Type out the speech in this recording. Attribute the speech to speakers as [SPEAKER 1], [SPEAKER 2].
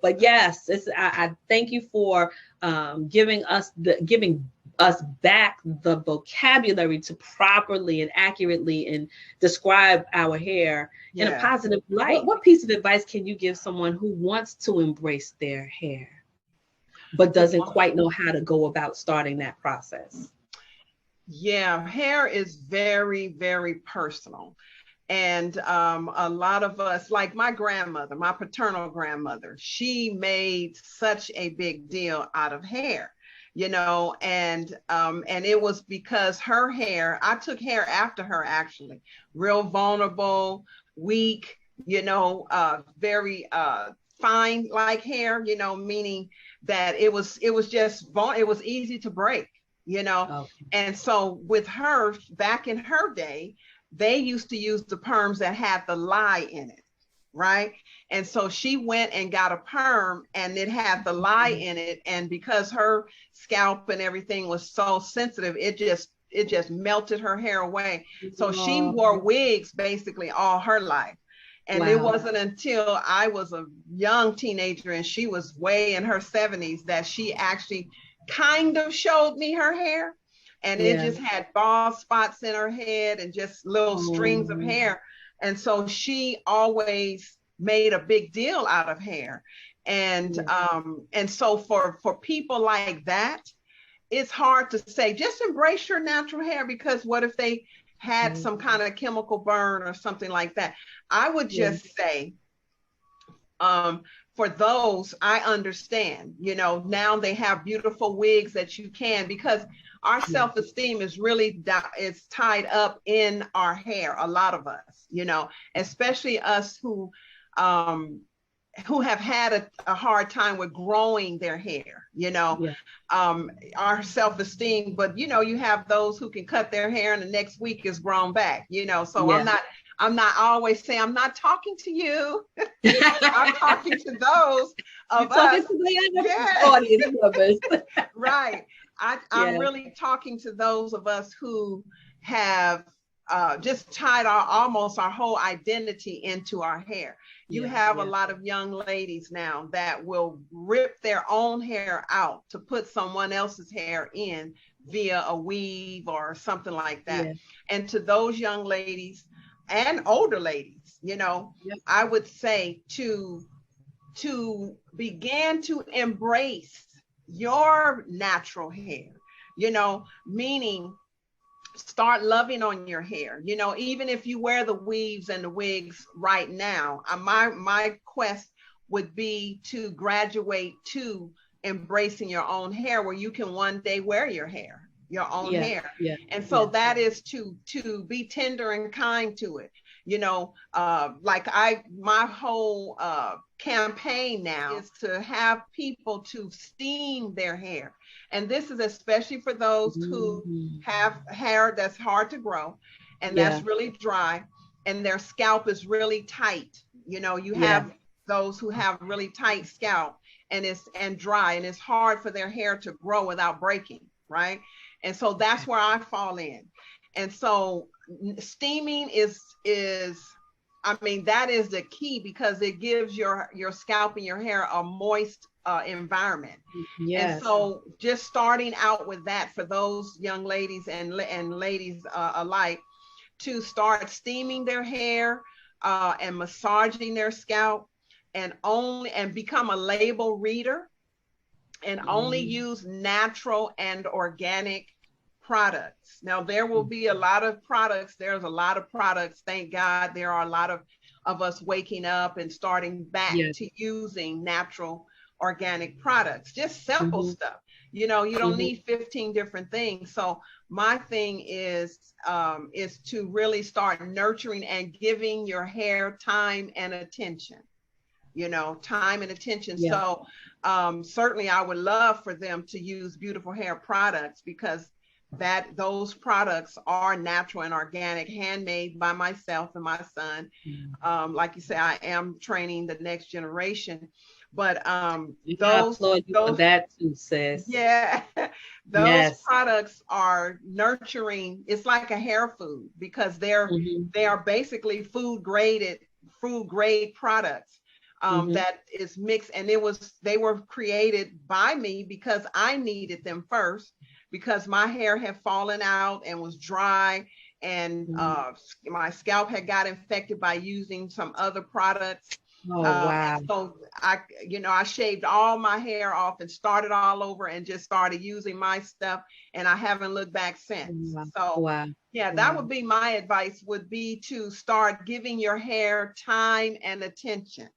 [SPEAKER 1] But yes, I thank you for giving us back the vocabulary to properly and accurately and describe our hair in a positive light. What piece of advice can you give someone who wants to embrace their hair but doesn't quite know how to go about starting that process?
[SPEAKER 2] Yeah, hair is very, very personal. And a lot of us, like my grandmother, my paternal grandmother, she made such a big deal out of hair, and it was because her hair, I took hair after her actually, real vulnerable, weak, very fine like hair, meaning that it was easy to break,
[SPEAKER 1] Okay.
[SPEAKER 2] and so with her, back in her day, they used to use the perms that had the lye in it, right? And so she went and got a perm and it had the lye in it. And because her scalp and everything was so sensitive, it just melted her hair away. So she wore wigs basically all her life. And it wasn't until I was a young teenager and she was way in her 70s that she actually kind of showed me her hair. And it just had bald spots in her head and just little strings of hair. And so she always made a big deal out of hair. And so for people like that, it's hard to say, just embrace your natural hair, because what if they had some kind of chemical burn or something like that? I would just say, for those, I understand, now they have beautiful wigs that you can, because our self-esteem is really, it's tied up in our hair, a lot of us, especially us who have had a hard time with growing their hair, our self-esteem, but you have those who can cut their hair and the next week is grown back, so I'm not always saying, I'm not talking to you. I'm talking to those of us.
[SPEAKER 1] Audience members.
[SPEAKER 2] Right. I'm really talking to those of us who have just tied almost our whole identity into our hair. You have a lot of young ladies now that will rip their own hair out to put someone else's hair in via a weave or something like that. And to those young ladies and older ladies, I would say to begin to embrace your natural hair, meaning start loving on your hair, even if you wear the weaves and the wigs right now. My quest would be to graduate to embracing your own hair, where you can one day wear your own hair. And so that is to be tender and kind to it. Like my whole campaign now is to have people to steam their hair. And this is especially for those who have hair that's hard to grow and that's really dry and their scalp is really tight. You have those who have really tight scalp and dry, and it's hard for their hair to grow without breaking, right? And so that's where I fall in. And so steaming is that is the key, because it gives your scalp and your hair a moist environment. And so just starting out with that for those young ladies and ladies alike, to start steaming their hair and massaging their scalp, and become a label reader, and only use natural and organic products. Now, there will be a lot of products. There's a lot of products. Thank God there are a lot of us waking up and starting back to using natural organic products, just simple stuff. You don't need 15 different things. So my thing is to really start nurturing and giving your hair time and attention. So certainly I would love for them to use beautiful hair products, because those products are natural and organic, handmade by myself and my son. Like you say, I am training the next generation, but those
[SPEAKER 1] that too, sis.
[SPEAKER 2] Those products are nurturing. It's like a hair food, because they are basically food grade products. that is mixed, and they were created by me because I needed them first, because my hair had fallen out and was dry, and my scalp had got infected by using some other products.
[SPEAKER 1] Oh, wow.
[SPEAKER 2] So I shaved all my hair off and started all over and just started using my stuff, and I haven't looked back since.
[SPEAKER 1] Wow.
[SPEAKER 2] So
[SPEAKER 1] Wow.
[SPEAKER 2] yeah, that would be my advice, would be to start giving your hair time and attention.